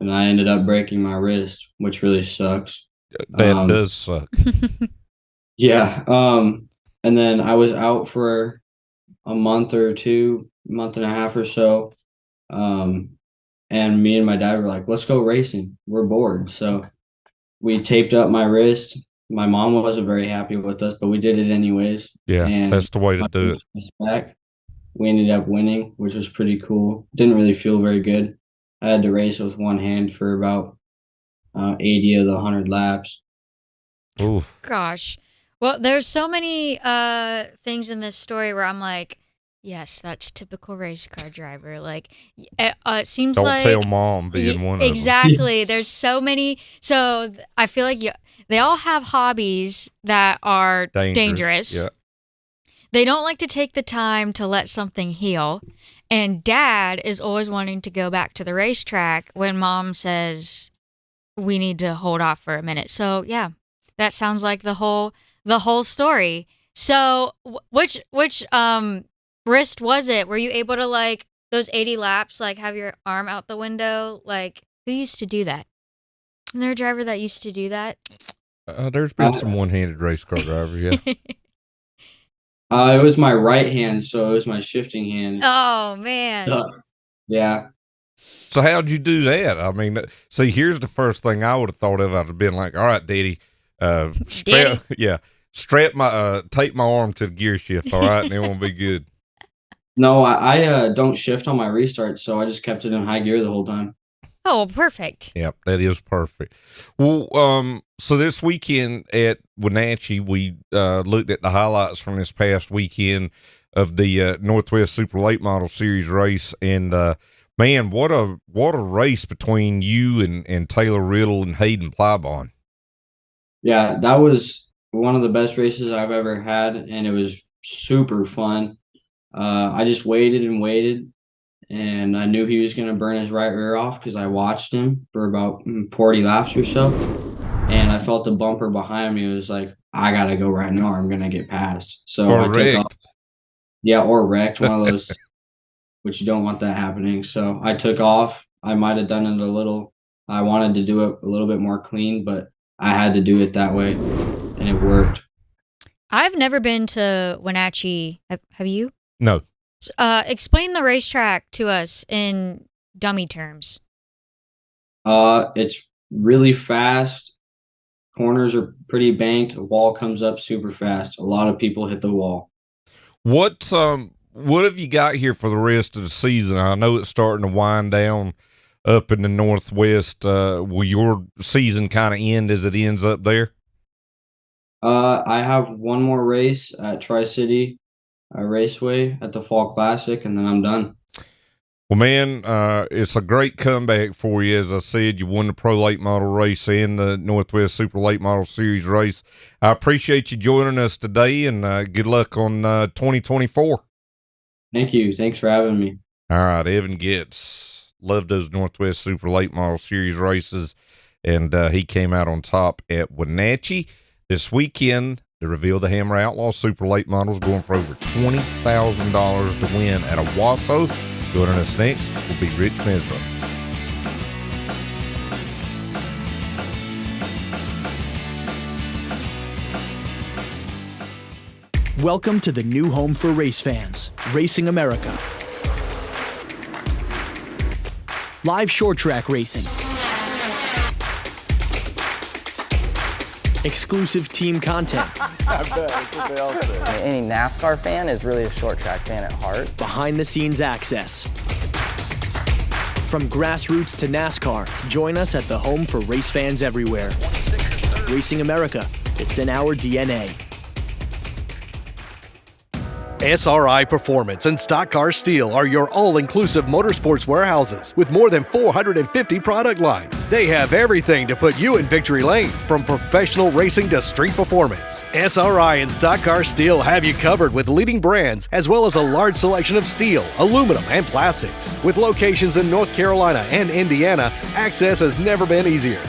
and I ended up breaking my wrist, which really sucks. That does suck. Yeah. And then I was out for a month and a half or so. And me and my dad were like, let's go racing. We're bored. So we taped up my wrist. My mom wasn't very happy with us, but we did it anyways. Yeah, and that's the way to do it. Back. We ended up winning, which was pretty cool. Didn't really feel very good. I had to race with one hand for about 80 of the 100 laps. Oof. Gosh. Well, there's so many things in this story where I'm like, yes, that's typical race car driver. Like, it seems Don't like tell mom being one of them. exactly. There's so many. So I feel like they all have hobbies that are dangerous. Yeah. They don't like to take the time to let something heal. And dad is always wanting to go back to the racetrack when mom says we need to hold off for a minute. So yeah, that sounds like the whole story. So which wrist was it? Were you able to, like, those 80 laps, like, have your arm out the window? Like, who used to do that? Isn't there a driver that used to do that? There's been some one-handed race car drivers, yeah. It was my right hand, so it was my shifting hand. Oh, man. Yeah. So how'd you do that? I mean, see, here's the first thing I would have thought of. I'd have been like, all right, Daddy, tape my arm to the gear shift, all right, and it won't be good. No, I don't shift on my restart, so I just kept it in high gear the whole time. Oh, perfect. Yep, that is perfect. Well, so this weekend at Wenatchee, we looked at the highlights from this past weekend of the Northwest Super Late Model Series race, and man, what a race between you and Taylor Riddle and Hayden Plybon. Yeah, that was one of the best races I've ever had, and it was super fun. I just waited and waited, and I knew he was going to burn his right rear off because I watched him for about 40 laps or so, and I felt the bumper behind me. It was like, I got to go right now or I'm going to get passed. So I took off. Yeah, or wrecked, one of those, which you don't want that happening. So I took off. I might have done it I wanted to do it a little bit more clean, but I had to do it that way, and it worked. I've never been to Wenatchee. Have you? No. Explain the racetrack to us in dummy terms. It's really fast. Corners are pretty banked. The wall comes up super fast. A lot of people hit the wall. What have you got here for the rest of the season? I know it's starting to wind down up in the Northwest. Will your season kind of end as it ends up there? I have one more race at Tri-City Raceway at the Fall Classic, and then I'm done. Well, man, it's a great comeback for you. As I said, you won the Pro Late Model race and the Northwest Super Late Model Series race. I appreciate you joining us today, and good luck on 2024. Thank you. Thanks for having me. All right, Evan Goetz. Loved those Northwest Super Late Model Series races, and he came out on top at Wenatchee. This weekend, to reveal the Hammer Outlaw Super Late Models going for over $20,000 to win at Owasso. Joining us next will be Rich Meserau. Welcome to the new home for race fans, Racing America. Live short track racing. Exclusive team content. I bet, that's what they all say. Any NASCAR fan is really a short track fan at heart. Behind the scenes access. From grassroots to NASCAR, join us at the home for race fans everywhere. Racing America, it's in our DNA. SRI Performance and Stock Car Steel are your all-inclusive motorsports warehouses with more than 450 product lines. They have everything to put you in victory lane, from professional racing to street performance. SRI and Stock Car Steel have you covered with leading brands as well as a large selection of steel, aluminum, and plastics. With locations in North Carolina and Indiana, access has never been easier.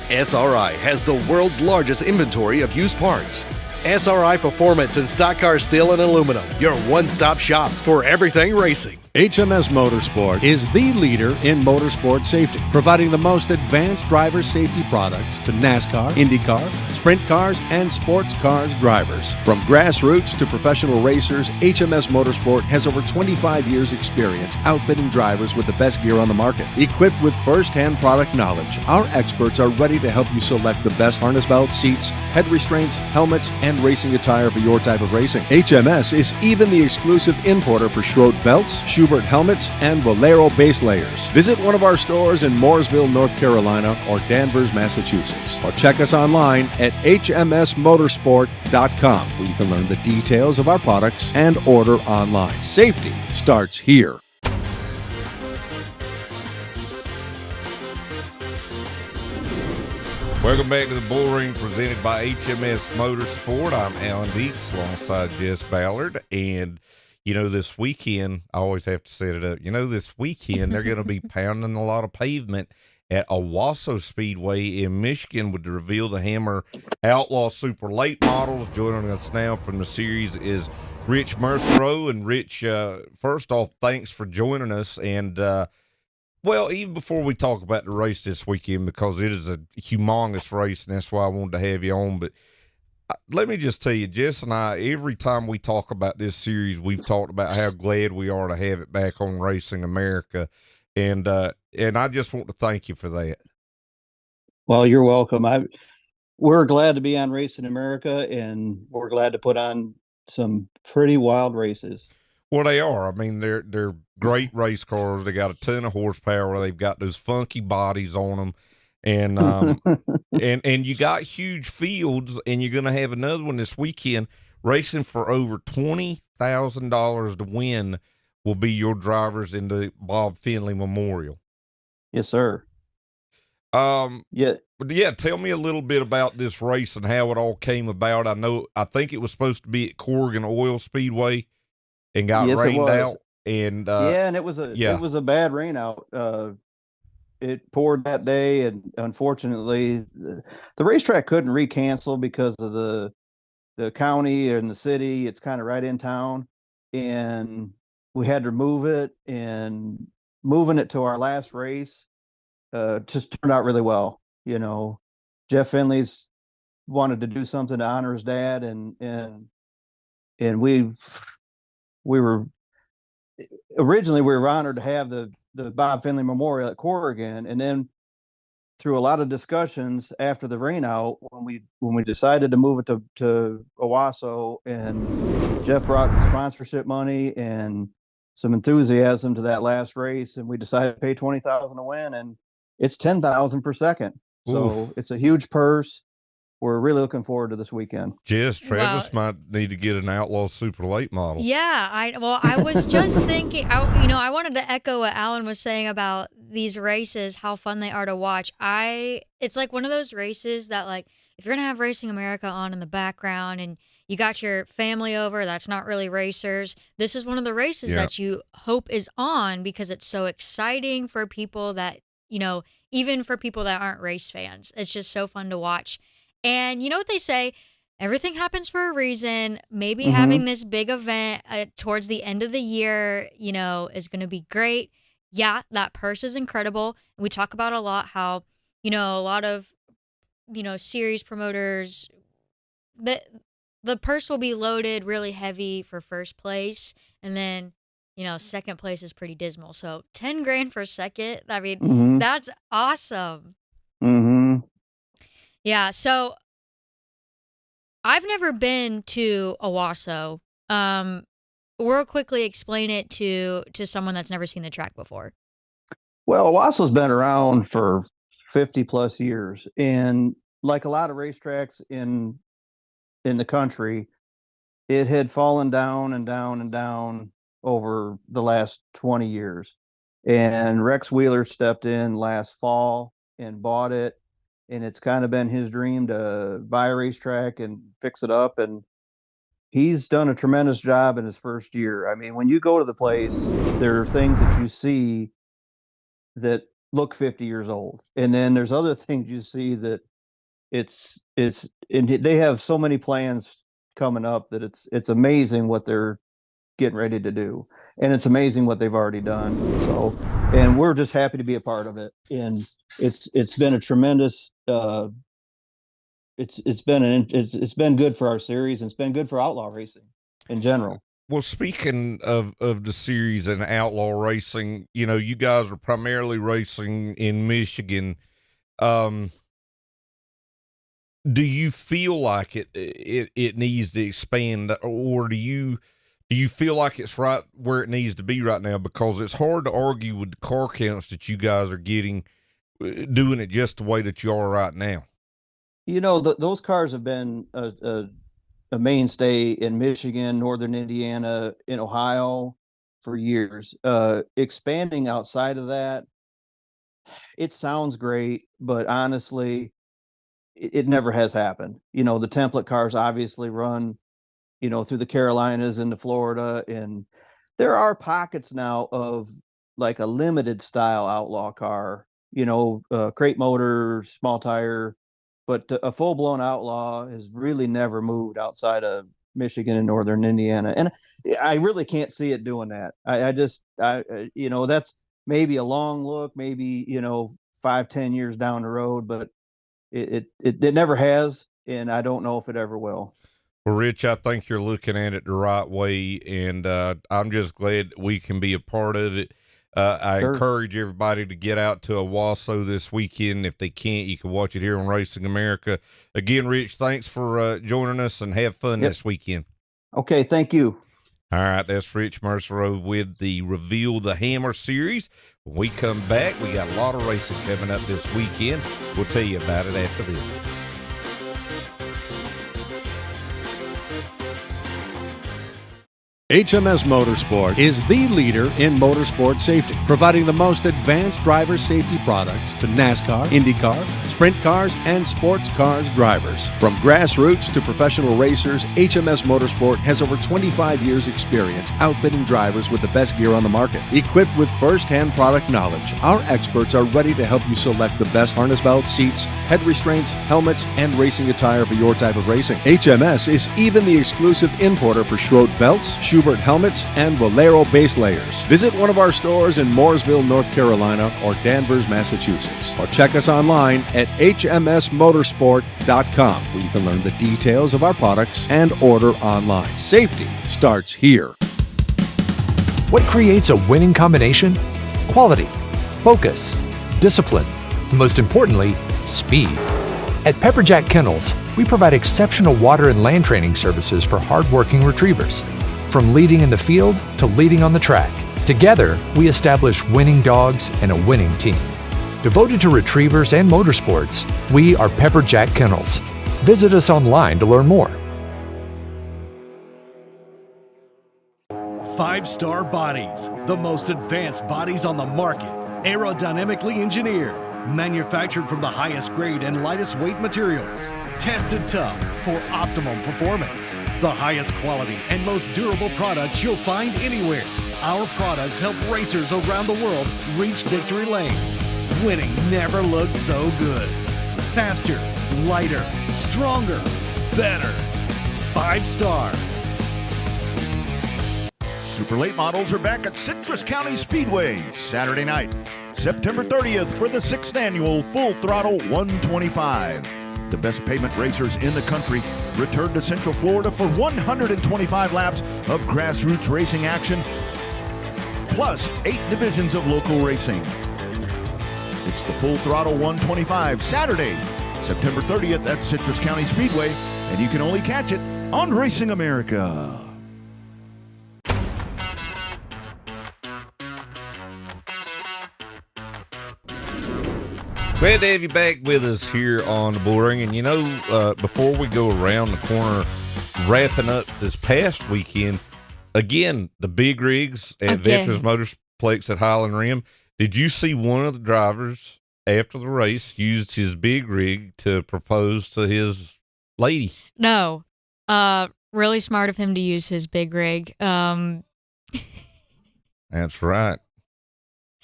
SRI has the world's largest inventory of used parts. SRI Performance and Stock Car Steel and Aluminum, your one-stop shop for everything racing. HMS Motorsport is the leader in motorsport safety, providing the most advanced driver safety products to NASCAR, IndyCar, sprint cars, and sports cars drivers. From grassroots to professional racers, HMS Motorsport has over 25 years' experience outfitting drivers with the best gear on the market. Equipped with first-hand product knowledge, our experts are ready to help you select the best harness belts, seats, head restraints, helmets, and racing attire for your type of racing. HMS is even the exclusive importer for Schroed belts, Schubert helmets, and Bolero base layers. Visit one of our stores in Mooresville, North Carolina, or Danvers, Massachusetts, or check us online at hmsmotorsport.com, where you can learn the details of our products and order online. Safety starts here. Welcome back to the Bullring presented by HMS Motorsport. I'm Alan Dietz alongside Jess Ballard. And, you know, this weekend, I always have to set it up. You know, this weekend, they're going to be pounding a lot of pavement at Owasso Speedway in Michigan with the Reveal the Hammer Outlaw Super Late Models. Joining us now from the series is Rich Meserau. And Rich, first off, thanks for joining us. And, well, even before we talk about the race this weekend, because it is a humongous race, and that's why I wanted to have you on, but let me just tell you, Jess and I, every time we talk about this series, we've talked about how glad we are to have it back on Racing America, and I just want to thank you for that. Well, you're welcome. We're glad to be on Racing America, and we're glad to put on some pretty wild races. Well, they are. I mean, they're great race cars. They got a ton of horsepower. They've got those funky bodies on them, and and you got huge fields. And you're going to have another one this weekend. Racing for over $20,000 to win will be your drivers in the Bob Finley Memorial. Yes, sir. Yeah. Tell me a little bit about this race and how it all came about. I think it was supposed to be at Corrigan Oil Speedway and got rained out. And and it was a bad rain out. It poured that day, and unfortunately, the racetrack couldn't recancel because of the county and the city. It's kind of right in town, and we had to move it. And moving it to our last race just turned out really well. You know, Jeff Finley's wanted to do something to honor his dad, and we were originally honored to have the Bob Finley Memorial at Corrigan, and then through a lot of discussions after the rain out, when we decided to move it to Owasso, and Jeff brought sponsorship money and some enthusiasm to that last race, and we decided to pay $20,000 to win, and it's $10,000 per second. So Oof. It's a huge purse. We're really looking forward to this weekend. Jess, Travis might need to get an Outlaw Super Late model. Yeah, I was just thinking, I wanted to echo what Alan was saying about these races, how fun they are to watch. It's like one of those races that, like, if you're going to have Racing America on in the background and you got your family over that's not really racers, this is one of the races that you hope is on because it's so exciting for people that, even for people that aren't race fans. It's just so fun to watch. And you know what they say, everything happens for a reason. Maybe having this big event towards the end of the year, is going to be great. Yeah, that purse is incredible. We talk about a lot how, a lot of, series promoters, the purse will be loaded really heavy for first place. And then, second place is pretty dismal. So $10,000 for second. I mean, that's awesome. Yeah, so I've never been to Owasso. We'll quickly explain it to someone that's never seen the track before. Well, Owasso's been around for 50 plus years, and like a lot of racetracks in the country, it had fallen down and down and down over the last 20 years. And Rex Wheeler stepped in last fall and bought it, and it's kind of been his dream to buy a racetrack and fix it up, and he's done a tremendous job in his first year. I mean, when you go to the place, there are things that you see that look 50 years old. And then there's other things you see that and they have so many plans coming up that it's amazing what they're getting ready to do. And it's amazing what they've already done. So, and we're just happy to be a part of it. And it's been a tremendous, it's been good for our series, and it's been good for outlaw racing in general. Well, speaking of the series and outlaw racing, you know, you guys are primarily racing in Michigan. Do you feel like it needs to expand, or do you feel like it's right where it needs to be right now? Because it's hard to argue with the car counts that you guys are getting, doing it just the way that you are right now. You know, those cars have been a mainstay in Michigan, Northern Indiana, in Ohio for years. Expanding outside of that, it sounds great, but honestly, it never has happened. You know, the template cars obviously run, you know, through the Carolinas into Florida, and there are pockets now of like a limited style outlaw car, you know, crate motor, small tire, but a full-blown outlaw has really never moved outside of Michigan and Northern Indiana. And I really can't see it doing that. I you know, that's maybe a long look, maybe, you know, 5-10 years down the road, but it never has, and I don't know if it ever will. Well, Rich, I think you're looking at it the right way, and I'm just glad that we can be a part of it. I encourage everybody to get out to Owasso this weekend. If they can't, you can watch it here on Racing America. Again, Rich, thanks for joining us, and have fun this weekend. Okay, thank you. All right, that's Rich Meserau with the Reveal the Hammer series. When we come back, we got a lot of racing coming up this weekend. We'll tell you about it after this. HMS Motorsport is the leader in motorsport safety, providing the most advanced driver safety products to NASCAR, IndyCar, sprint cars, and sports cars drivers. From grassroots to professional racers, HMS Motorsport has over 25 years' experience outfitting drivers with the best gear on the market. Equipped with first-hand product knowledge, our experts are ready to help you select the best harness belts, seats, head restraints, helmets, and racing attire for your type of racing. HMS is even the exclusive importer for Schroed belts, Schubert helmets, and Valero base layers. Visit one of our stores in Mooresville, North Carolina, or Danvers, Massachusetts, or check us online at hmsmotorsport.com, where you can learn the details of our products and order online. Safety starts here. What creates a winning combination? Quality, focus, discipline, and most importantly, speed. At Pepperjack Kennels, we provide exceptional water and land training services for hardworking retrievers. From leading in the field to leading on the track, together we establish winning dogs and a winning team. Devoted to retrievers and motorsports, we are Pepperjack Kennels. Visit us online to learn more. 5-star bodies, the most advanced bodies on the market, aerodynamically engineered, manufactured from the highest grade and lightest weight materials, tested tough for optimum performance. The highest quality and most durable products you'll find anywhere. Our products help racers around the world reach victory lane. Winning never looked so good. Faster, lighter, stronger, better. 5-star. Super late models are back at Citrus County Speedway Saturday night, September 30th for the 6th annual Full Throttle 125. The best pavement racers in the country return to Central Florida for 125 laps of grassroots racing action, plus 8 divisions of local racing. It's the Full Throttle 125 Saturday, September 30th at Citrus County Speedway, and you can only catch it on Racing America. Glad to have you back with us here on the Bullring. And, you know, before we go around the corner, wrapping up this past weekend, again, the big rigs at Veterans Motorsplex at Highland Rim. Did you see one of the drivers after the race used his big rig to propose to his lady? No. Really smart of him to use his big rig. That's right.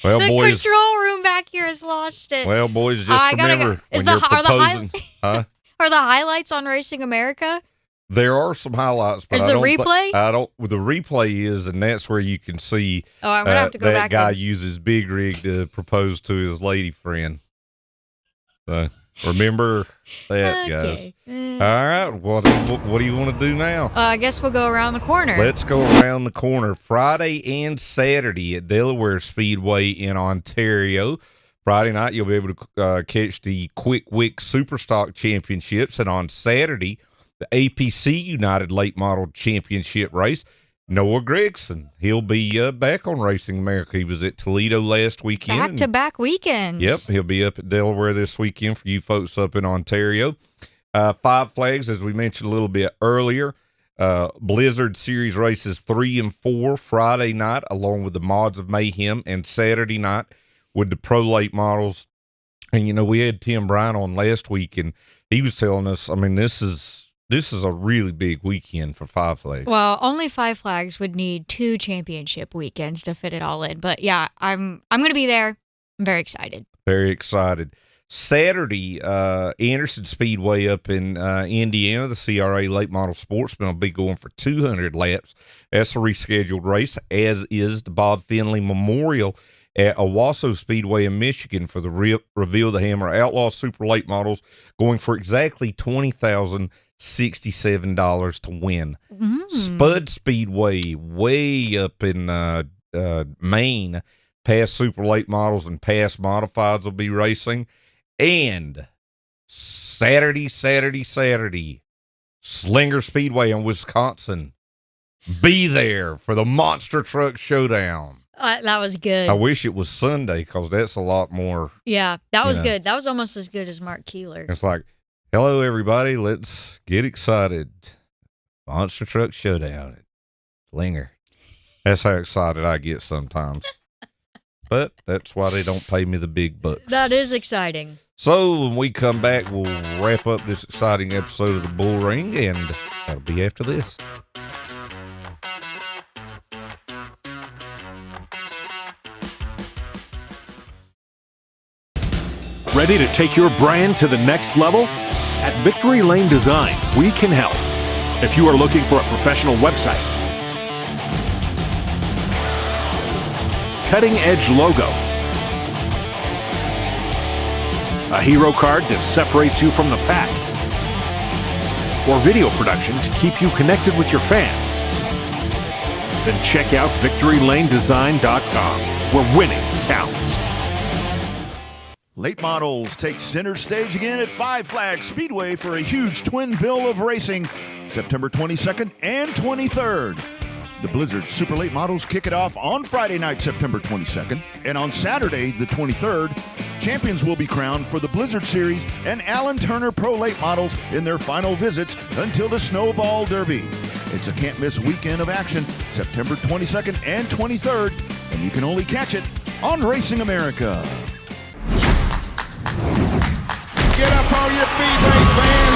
Well, the boys, control room back here has lost it. Well, boys, just remember when you're proposing. Are the highlights on Racing America? There are some highlights, but Is the replay? The replay is, and that's where you can see. Oh, I'm gonna have to go back. That guy uses big rig to propose to his lady friend. So remember that, guys. All right, what do you want to do now? I guess we'll go around the corner. Let's go around the corner. Friday and Saturday at Delaware Speedway in Ontario. Friday night, you'll be able to catch the Quick Wick Superstock Championships, and on Saturday, the APC United Late Model Championship race. Noah Gregson, he'll be back on Racing America. He was at Toledo last weekend. Back-to-back weekends. Yep, he'll be up at Delaware this weekend for you folks up in Ontario. Five Flags, as we mentioned a little bit earlier. Blizzard Series races 3 and 4 Friday night, along with the Mods of Mayhem, and Saturday night with the Pro Late Models. And, you know, we had Tim Bryan on last week, and he was telling us, I mean, this is a really big weekend for Five Flags. Well, only Five Flags would need 2 championship weekends to fit it all in. But yeah, I'm going to be there. I'm very excited. Very excited. Saturday, Anderson Speedway up in Indiana, the CRA Late Model Sportsman will be going for 200 laps. That's a rescheduled race, as is the Bob Finley Memorial at Owasso Speedway in Michigan for the Reveal the Hammer Outlaw Super Late Models, going for exactly $20,067 to win. Spud Speedway way up in Maine, past Super Late Models and past Modifieds will be racing. And Saturday, Slinger Speedway in Wisconsin. Be there for the Monster Truck Showdown. That was good. I wish it was Sunday, because that's a lot more. Yeah, that was good. That was almost as good as Mark Keeler. It's like, hello, everybody. Let's get excited. Monster Truck Showdown at Slinger. That's how excited I get sometimes. But that's why they don't pay me the big bucks. That is exciting. So when we come back, we'll wrap up this exciting episode of the Bullring, and that'll be after this. Ready to take your brand to the next level? At Victory Lane Design, we can help. If you are looking for a professional website, cutting-edge logo, a hero card that separates you from the pack, or video production to keep you connected with your fans, then check out VictoryLaneDesign.com, where winning counts. Late Models take center stage again at Five Flags Speedway for a huge twin bill of racing, September 22nd and 23rd. The Blizzard Super Late Models kick it off on Friday night, September 22nd, and on Saturday, the 23rd, champions will be crowned for the Blizzard Series and Alan Turner Pro Late Models in their final visits until the Snowball Derby. It's a can't-miss weekend of action, September 22nd and 23rd, and you can only catch it on Racing America. Get up on your feet, race fans!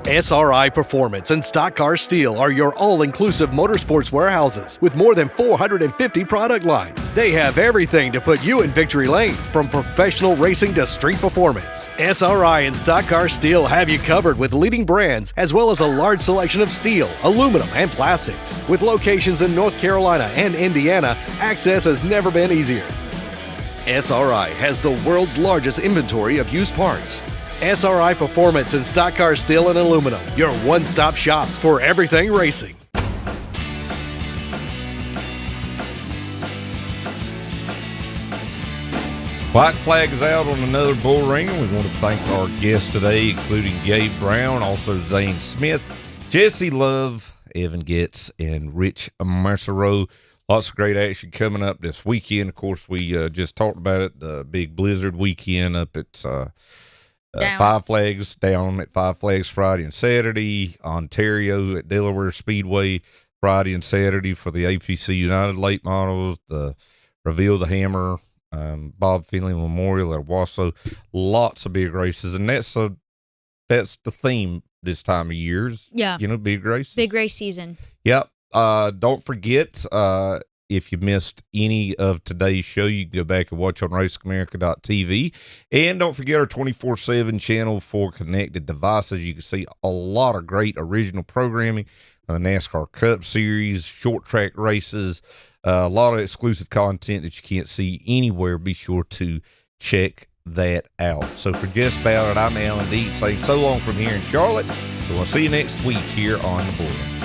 SRI Performance and Stock Car Steel are your all-inclusive motorsports warehouses with more than 450 product lines. They have everything to put you in victory lane, from professional racing to street performance. SRI and Stock Car Steel have you covered with leading brands as well as a large selection of steel, aluminum, and plastics. With locations in North Carolina and Indiana, access has never been easier. SRI has the world's largest inventory of used parts. SRI Performance and Stock Car Steel and Aluminum, your one-stop shops for everything racing. White flag is out on another bull ringer. We want to thank our guests today, including Gabe Brown, also Zane Smith, Jesse Love, Evan Goetz, and Rich Meserau. Lots of great action coming up this weekend. Of course, we just talked about it, the big blizzard weekend up at Five Flags, down at Five Flags Friday and Saturday, Ontario at Delaware Speedway Friday and Saturday for the APC United late models, the Reveal the Hammer, Bob Finley Memorial at Owasso. Lots of big races, and that's the theme this time of year. Yeah, big races, big race season. Yep. Don't forget, if you missed any of today's show, you can go back and watch on RacingAmerica.tv. And don't forget our 24/7 channel for connected devices. You can see a lot of great original programming, NASCAR Cup Series, short track races, a lot of exclusive content that you can't see anywhere. Be sure to check that out. So for Jess Ballard, I'm Alan Dietz saying so long from here in Charlotte. We'll see you next week here on the Bullring.